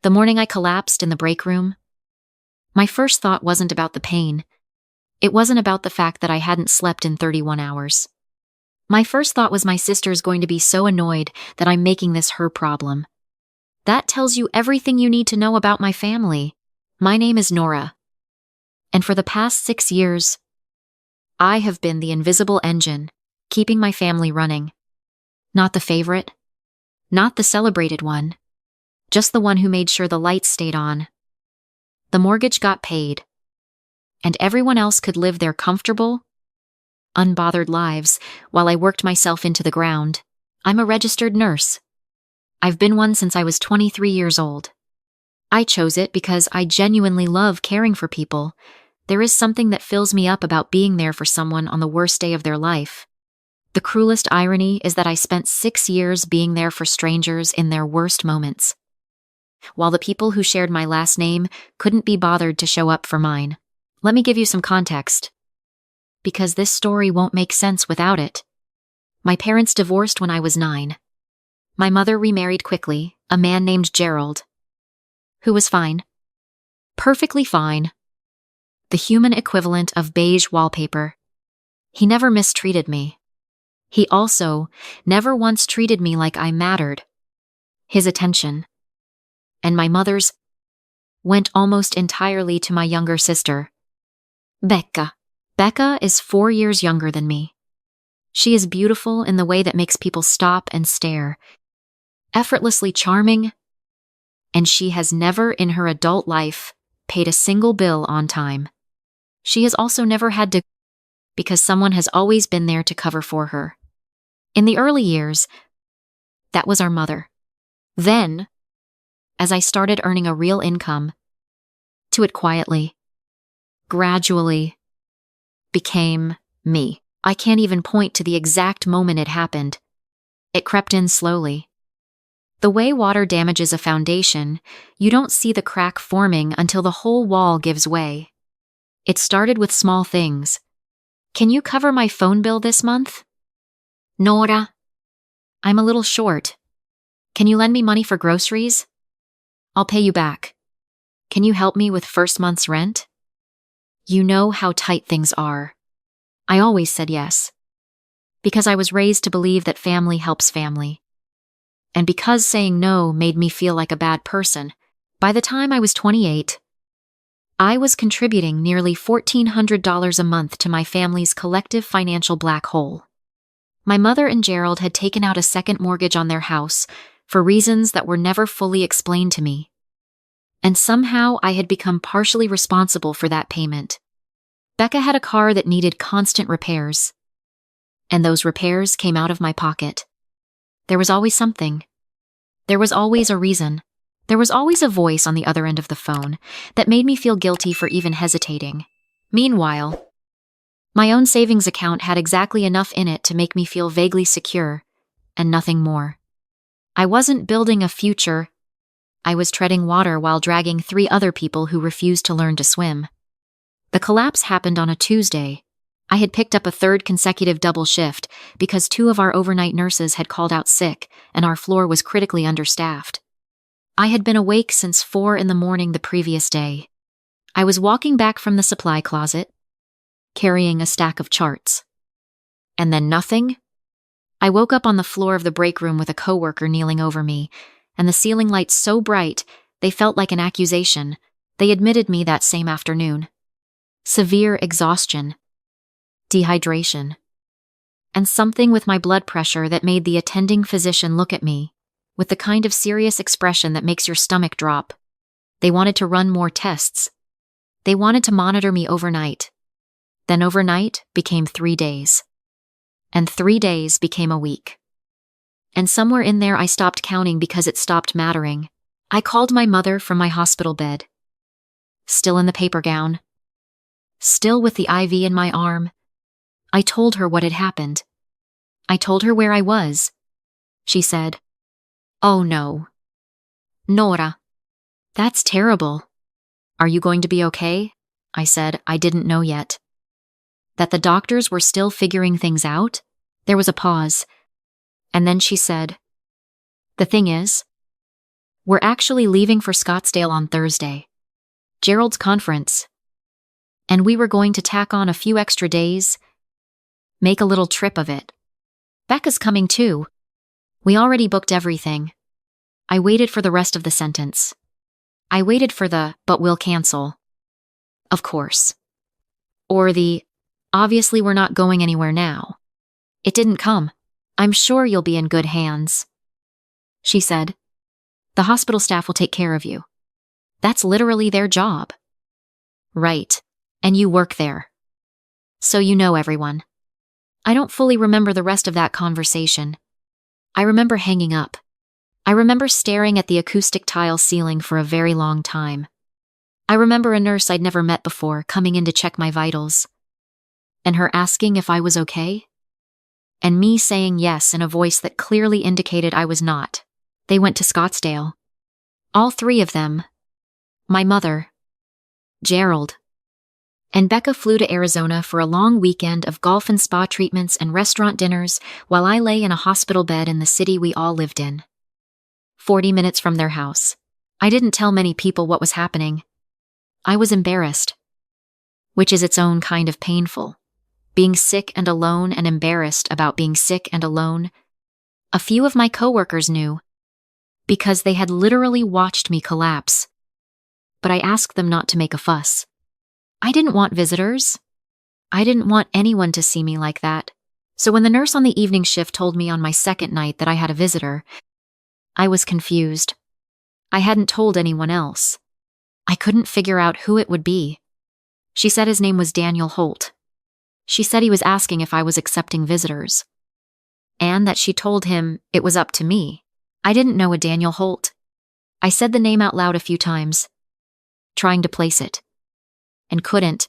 The morning I collapsed in the break room, my first thought wasn't about the pain. It wasn't about the fact that I hadn't slept in 31 hours. My first thought was my sister's going to be so annoyed that I'm making this her problem. That tells you everything you need to know about my family. My name is Nora. And for the past 6 years, I have been the invisible engine, keeping my family running. Not the favorite, not the celebrated one, just the one who made sure the lights stayed on. The mortgage got paid, and everyone else could live their comfortable, unbothered lives while I worked myself into the ground. I'm a registered nurse. I've been one since I was 23 years old. I chose it because I genuinely love caring for people. There is something that fills me up about being there for someone on the worst day of their life. The cruelest irony is that I spent 6 years being there for strangers in their worst moments, while the people who shared my last name couldn't be bothered to show up for mine. Let me give you some context, because this story won't make sense without it. My parents divorced when I was 9. My mother remarried quickly, a man named Gerald, who was fine. Perfectly fine. The human equivalent of beige wallpaper. He never mistreated me. He also never once treated me like I mattered. His attention, and my mother's, went almost entirely to my younger sister, Becca. Becca is 4 years younger than me. She is beautiful in the way that makes people stop and stare, effortlessly charming, and she has never in her adult life paid a single bill on time. She has also never had to, because someone has always been there to cover for her. In the early years, that was our mother. Then, as I started earning a real income, to it quietly, gradually, became me. I can't even point to the exact moment it happened. It crept in slowly. The way water damages a foundation, you don't see the crack forming until the whole wall gives way. It started with small things. Can you cover my phone bill this month? Nora, I'm a little short. Can you lend me money for groceries? I'll pay you back. Can you help me with first month's rent? You know how tight things are. I always said yes, because I was raised to believe that family helps family. And because saying no made me feel like a bad person, by the time I was 28, I was contributing nearly $1,400 a month to my family's collective financial black hole. My mother and Gerald had taken out a second mortgage on their house for reasons that were never fully explained to me. And somehow I had become partially responsible for that payment. Becca had a car that needed constant repairs, and those repairs came out of my pocket. There was always something. There was always a reason. There was always a voice on the other end of the phone that made me feel guilty for even hesitating. Meanwhile, my own savings account had exactly enough in it to make me feel vaguely secure, and nothing more. I wasn't building a future. I was treading water while dragging 3 other people who refused to learn to swim. The collapse happened on a Tuesday. I had picked up a 3rd consecutive double shift because 2 of our overnight nurses had called out sick and our floor was critically understaffed. I had been awake since 4 in the morning the previous day. I was walking back from the supply closet, carrying a stack of charts. And then nothing. I woke up on the floor of the break room with a coworker kneeling over me, and the ceiling lights so bright they felt like an accusation. They admitted me that same afternoon. Severe exhaustion, dehydration, and something with my blood pressure that made the attending physician look at me with the kind of serious expression that makes your stomach drop. They wanted to run more tests. They wanted to monitor me overnight. Then overnight became 3 days. And 3 days became a week. And somewhere in there I stopped counting because it stopped mattering. I called my mother from my hospital bed. Still in the paper gown. Still with the IV in my arm. I told her what had happened. I told her where I was. She said, "Oh no. Nora, that's terrible. Are you going to be okay?" I said I didn't know yet. That the doctors were still figuring things out? There was a pause. And then she said, "The thing is, We're actually leaving for Scottsdale on Thursday. Gerald's conference. And we were going to tack on a few extra days, make a little trip of it. Becca's coming too. We already booked everything. I waited for the rest of the sentence. I waited for the, but we'll cancel. Of course. Or the, obviously we're not going anywhere now. It didn't come. I'm sure you'll be in good hands. She said, the hospital staff will take care of you. That's literally their job. Right. And you work there. So you know everyone. I don't fully remember the rest of that conversation. I remember hanging up. I remember staring at the acoustic tile ceiling for a very long time. I remember a nurse I'd never met before coming in to check my vitals, and her asking if I was okay, and me saying yes in a voice that clearly indicated I was not. They went to Scottsdale. All three of them. My mother, Gerald, and Becca flew to Arizona for a long weekend of golf and spa treatments and restaurant dinners while I lay in a hospital bed in the city we all lived in. 40 minutes from their house. I didn't tell many people what was happening. I was embarrassed, which is its own kind of painful. Being sick and alone and embarrassed about being sick and alone. A few of my coworkers knew, because they had literally watched me collapse. But I asked them not to make a fuss. I didn't want visitors. I didn't want anyone to see me like that. So when the nurse on the evening shift told me on my second night that I had a visitor, I was confused. I hadn't told anyone else. I couldn't figure out who it would be. She said his name was Daniel Holt. She said he was asking if I was accepting visitors, and that she told him it was up to me. I didn't know a Daniel Holt. I said the name out loud a few times, trying to place it, and couldn't.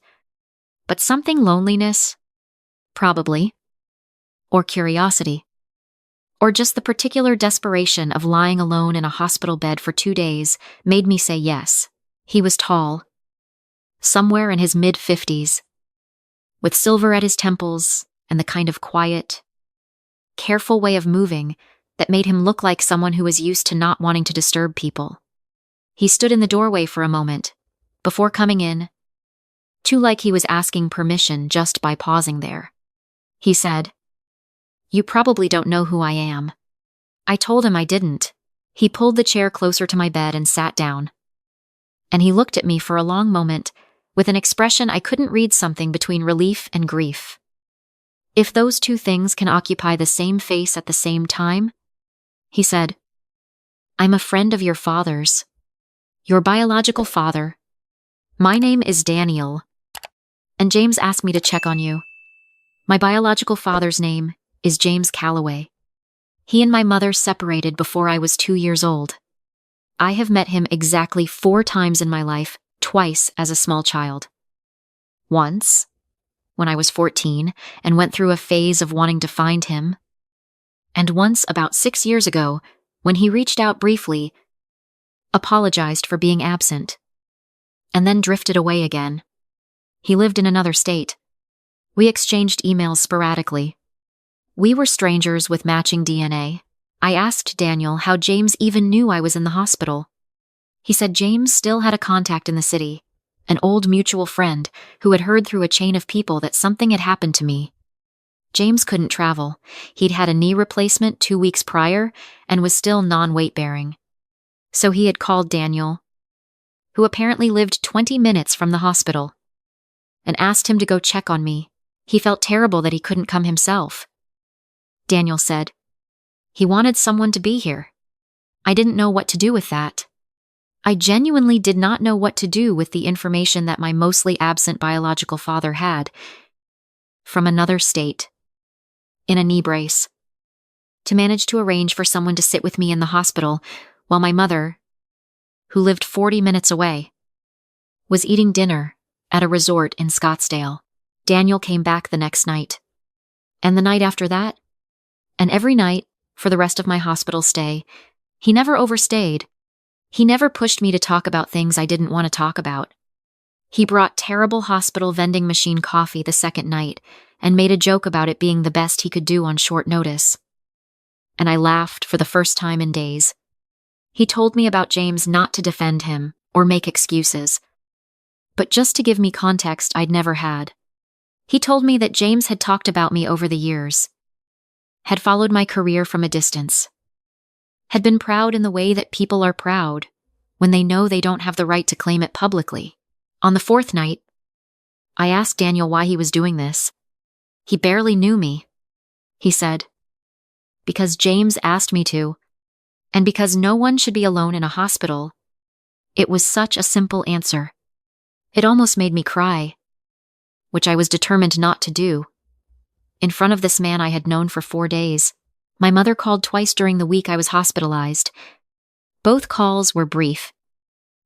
But something loneliness, probably, or curiosity, or just the particular desperation of lying alone in a hospital bed for 2 days made me say yes. He was tall, somewhere in his mid-50s, with silver at his temples and the kind of quiet, careful way of moving that made him look like someone who was used to not wanting to disturb people. He stood in the doorway for a moment, before coming in, too like he was asking permission just by pausing there. He said, "You probably don't know who I am." I told him I didn't. He pulled the chair closer to my bed and sat down. And he looked at me for a long moment, with an expression I couldn't read, something between relief and grief. If those two things can occupy the same face at the same time, he said, "I'm a friend of your father's. Your biological father. My name is Daniel. And James asked me to check on you. My biological father's name is James Calloway. He and my mother separated before I was 2 years old. I have met him exactly 4 times in my life, twice as a small child. Once, when I was 14 and went through a phase of wanting to find him, and once about 6 years ago when he reached out briefly, apologized for being absent, and then drifted away again. He lived in another state. We exchanged emails sporadically. We were strangers with matching DNA. I asked Daniel how James even knew I was in the hospital. He said James still had a contact in the city, an old mutual friend who had heard through a chain of people that something had happened to me. James couldn't travel. He'd had a knee replacement 2 weeks prior and was still non-weight-bearing. So he had called Daniel, who apparently lived 20 minutes from the hospital, and asked him to go check on me. He felt terrible that he couldn't come himself. Daniel said he wanted someone to be here. I didn't know what to do with that. I genuinely did not know what to do with the information that my mostly absent biological father had, from another state, in a knee brace, to manage to arrange for someone to sit with me in the hospital while my mother, who lived 40 minutes away, was eating dinner at a resort in Scottsdale. Daniel came back the next night, and the night after that, and every night for the rest of my hospital stay. He never overstayed. He never pushed me to talk about things I didn't want to talk about. He brought terrible hospital vending machine coffee the second night and made a joke about it being the best he could do on short notice. And I laughed for the first time in days. He told me about James not to defend him or make excuses, but just to give me context I'd never had. He told me that James had talked about me over the years, had followed my career from a distance, had been proud in the way that people are proud when they know they don't have the right to claim it publicly. On the fourth night, I asked Daniel why he was doing this. He barely knew me, he said. Because James asked me to, and because no one should be alone in a hospital. It was such a simple answer. It almost made me cry, which I was determined not to do. In front of this man I had known for 4 days. My mother called twice during the week I was hospitalized. Both calls were brief.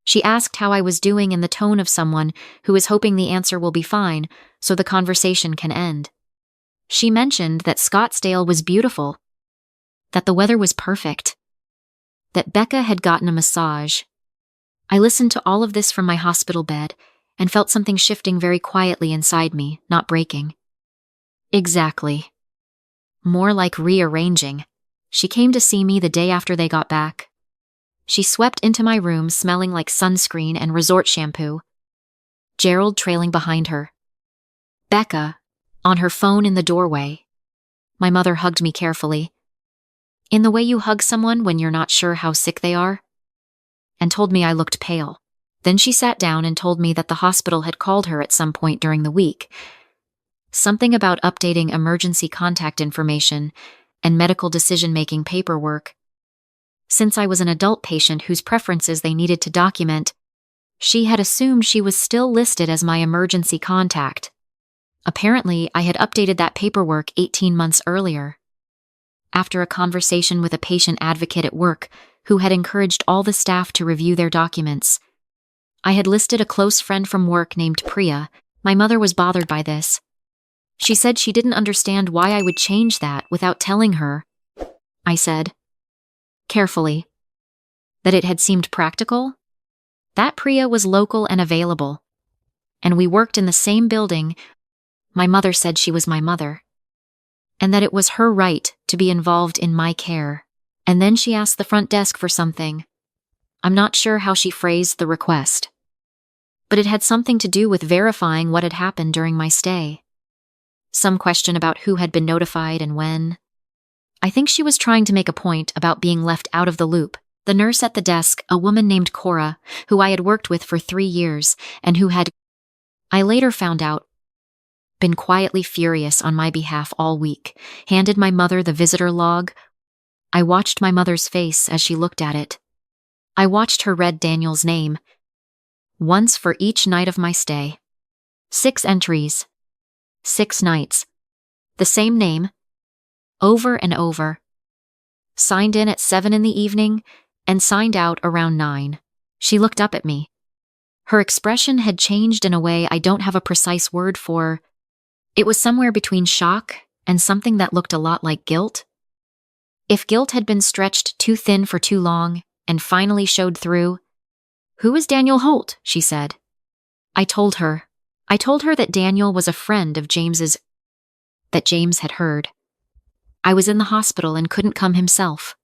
She asked how I was doing in the tone of someone who is hoping the answer will be fine so the conversation can end. She mentioned that Scottsdale was beautiful, that the weather was perfect, that Becca had gotten a massage. I listened to all of this from my hospital bed and felt something shifting very quietly inside me, not breaking. Exactly. More like rearranging. She came to see me the day after they got back. She swept into my room smelling like sunscreen and resort shampoo, Gerald trailing behind her. Becca, on her phone in the doorway. My mother hugged me carefully, in the way you hug someone when you're not sure how sick they are, and told me I looked pale. Then she sat down and told me that the hospital had called her at some point during the week. Something about updating emergency contact information and medical decision-making paperwork. Since I was an adult patient whose preferences they needed to document, she had assumed she was still listed as my emergency contact. Apparently, I had updated that paperwork 18 months earlier. After a conversation with a patient advocate at work who had encouraged all the staff to review their documents, I had listed a close friend from work named Priya. My mother was bothered by this. She said she didn't understand why I would change that without telling her. I said, carefully, that it had seemed practical, that Priya was local and available, and we worked in the same building. My mother said she was my mother, and that it was her right to be involved in my care. And then she asked the front desk for something. I'm not sure how she phrased the request, but it had something to do with verifying what had happened during my stay. Some question about who had been notified and when. I think she was trying to make a point about being left out of the loop. The nurse at the desk, a woman named Cora, who I had worked with for 3 years, and who had, I later found out, been quietly furious on my behalf all week, handed my mother the visitor log. I watched my mother's face as she looked at it. I watched her read Daniel's name. Once for each night of my stay. 6 entries. 6 nights. The same name. Over and over. Signed in at 7 in the evening and signed out around 9. She looked up at me. Her expression had changed in a way I don't have a precise word for. It was somewhere between shock and something that looked a lot like guilt. If guilt had been stretched too thin for too long and finally showed through. Who is Daniel Holt? She said. I told her that Daniel was a friend of James's, that James had heard. I was in the hospital and couldn't come himself,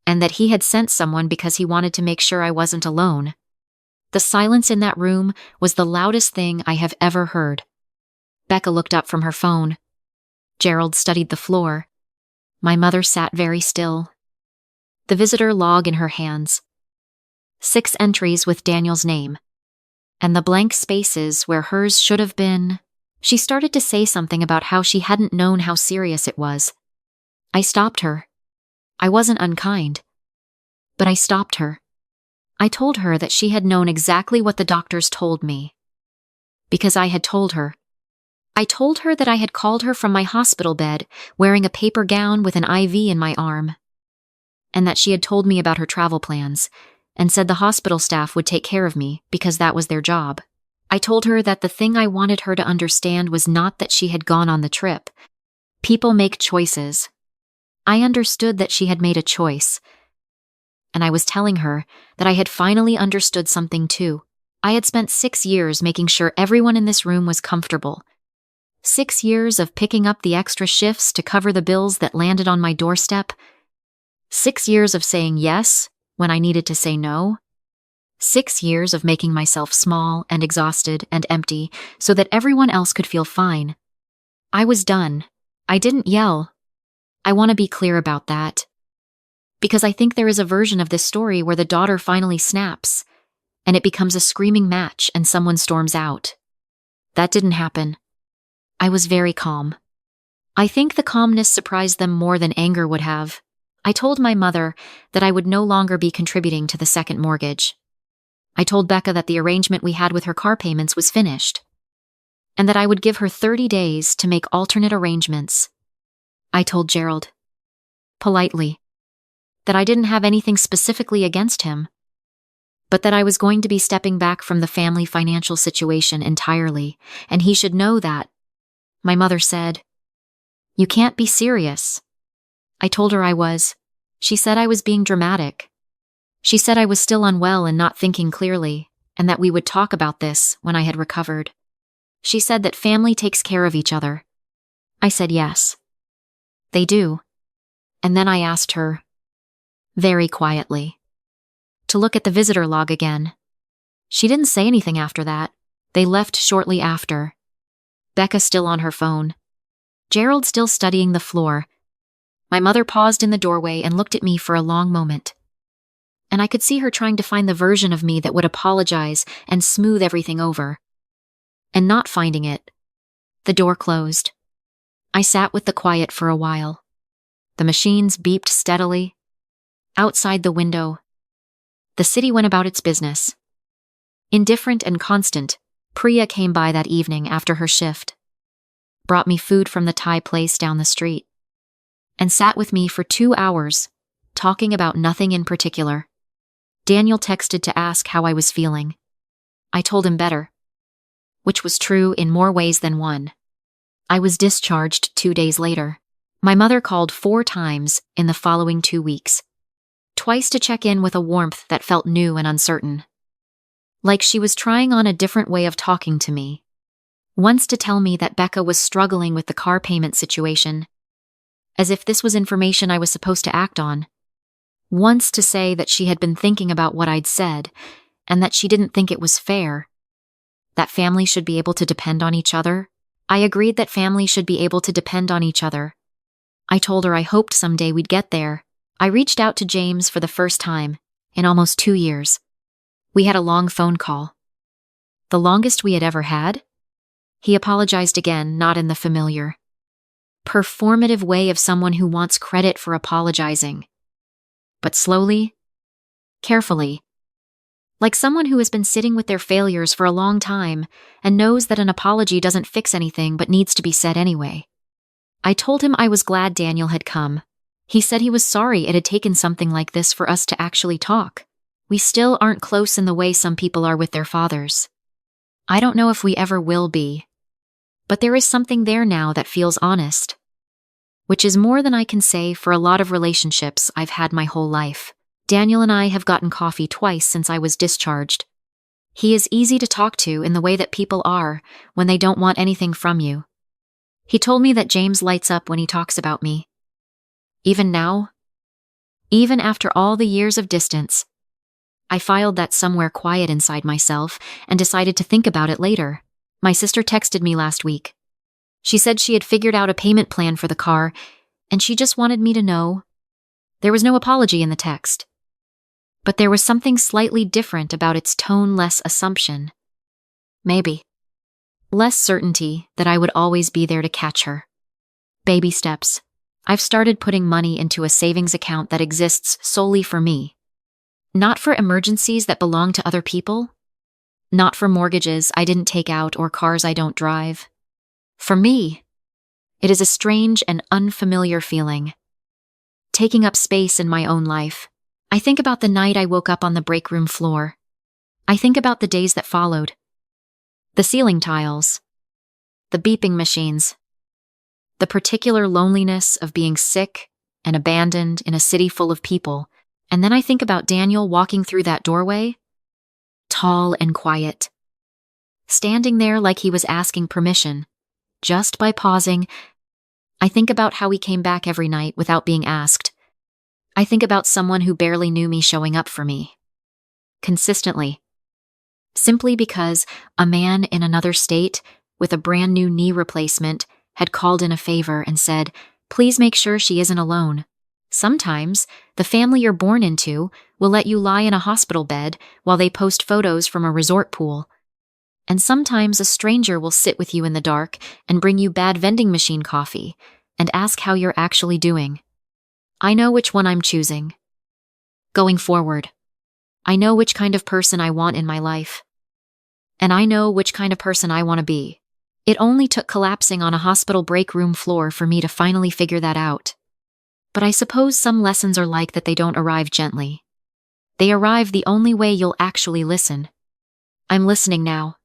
and that he had sent someone because he wanted to make sure I wasn't alone. The silence in that room was the loudest thing I have ever heard. Becca looked up from her phone. Gerald studied the floor. My mother sat very still, the visitor log in her hands. 6 entries with Daniel's name, and the blank spaces where hers should have been. She started to say something about how she hadn't known how serious it was. I stopped her. I wasn't unkind, but I stopped her. I told her that she had known exactly what the doctors told me, because I had told her. I told her that I had called her from my hospital bed wearing a paper gown with an IV in my arm, and that she had told me about her travel plans and said the hospital staff would take care of me because that was their job. I told her that the thing I wanted her to understand was not that she had gone on the trip. People make choices. I understood that she had made a choice, and I was telling her that I had finally understood something too. I had spent 6 years making sure everyone in this room was comfortable. 6 years of picking up the extra shifts to cover the bills that landed on my doorstep. 6 years of saying yes when I needed to say no. 6 years of making myself small and exhausted and empty so that everyone else could feel fine. I was done. I didn't yell. I want to be clear about that. Because I think there is a version of this story where the daughter finally snaps, and it becomes a screaming match and someone storms out. That didn't happen. I was very calm. I think the calmness surprised them more than anger would have. I told my mother that I would no longer be contributing to the second mortgage. I told Becca that the arrangement we had with her car payments was finished, and that I would give her 30 days to make alternate arrangements. I told Gerald, politely, that I didn't have anything specifically against him, but that I was going to be stepping back from the family financial situation entirely, and he should know that. My mother said, "You can't be serious." I told her I was. She said I was being dramatic. She said I was still unwell and not thinking clearly, and that we would talk about this when I had recovered. She said that family takes care of each other. I said yes. They do. And then I asked her, very quietly, to look at the visitor log again. She didn't say anything after that. They left shortly after. Becca still on her phone. Gerald still studying the floor. My mother paused in the doorway and looked at me for a long moment. And I could see her trying to find the version of me that would apologize and smooth everything over. And not finding it. The door closed. I sat with the quiet for a while. The machines beeped steadily. Outside the window, the city went about its business. Indifferent and constant, Priya came by that evening after her shift, brought me food from the Thai place down the street, and sat with me for 2 hours, talking about nothing in particular. Daniel texted to ask how I was feeling. I told him better, which was true in more ways than one. I was discharged 2 days later. My mother called 4 times in the following 2 weeks. Twice to check in with a warmth that felt new and uncertain. Like she was trying on a different way of talking to me. Once to tell me that Becca was struggling with the car payment situation, as if this was information I was supposed to act on. Once to say that she had been thinking about what I'd said, and that she didn't think it was fair. That family should be able to depend on each other. I agreed that family should be able to depend on each other. I told her I hoped someday we'd get there. I reached out to James for the first time in almost 2 years. We had a long phone call. The longest we had ever had. He apologized again, not in the familiar, performative way of someone who wants credit for apologizing. But slowly, carefully, like someone who has been sitting with their failures for a long time and knows that an apology doesn't fix anything but needs to be said anyway. I told him I was glad Daniel had come. He said he was sorry it had taken something like this for us to actually talk. We still aren't close in the way some people are with their fathers. I don't know if we ever will be. But there is something there now that feels honest. Which is more than I can say for a lot of relationships I've had my whole life. Daniel and I have gotten coffee twice since I was discharged. He is easy to talk to in the way that people are when they don't want anything from you. He told me that James lights up when he talks about me. Even now, even after all the years of distance, I filed that somewhere quiet inside myself and decided to think about it later. My sister texted me last week. She said she had figured out a payment plan for the car, and she just wanted me to know. There was no apology in the text. But there was something slightly different about its tone, less assumption. Maybe. Less certainty that I would always be there to catch her. Baby steps. I've started putting money into a savings account that exists solely for me. Not for emergencies that belong to other people. Not for mortgages I didn't take out or cars I don't drive. For me. It is a strange and unfamiliar feeling. Taking up space in my own life. I think about the night I woke up on the break room floor. I think about the days that followed. The ceiling tiles. The beeping machines. The particular loneliness of being sick and abandoned in a city full of people. And then I think about Daniel walking through that doorway, tall and quiet, standing there like he was asking permission, just by pausing. I think about how he came back every night without being asked. I think about someone who barely knew me showing up for me. Consistently. Simply because a man in another state with a brand new knee replacement had called in a favor and said, "Please make sure she isn't alone." Sometimes, the family you're born into will let you lie in a hospital bed while they post photos from a resort pool. And sometimes a stranger will sit with you in the dark and bring you bad vending machine coffee and ask how you're actually doing. I know which one I'm choosing. Going forward, I know which kind of person I want in my life. And I know which kind of person I want to be. It only took collapsing on a hospital break room floor for me to finally figure that out. But I suppose some lessons are like that, they don't arrive gently. They arrive the only way you'll actually listen. I'm listening now.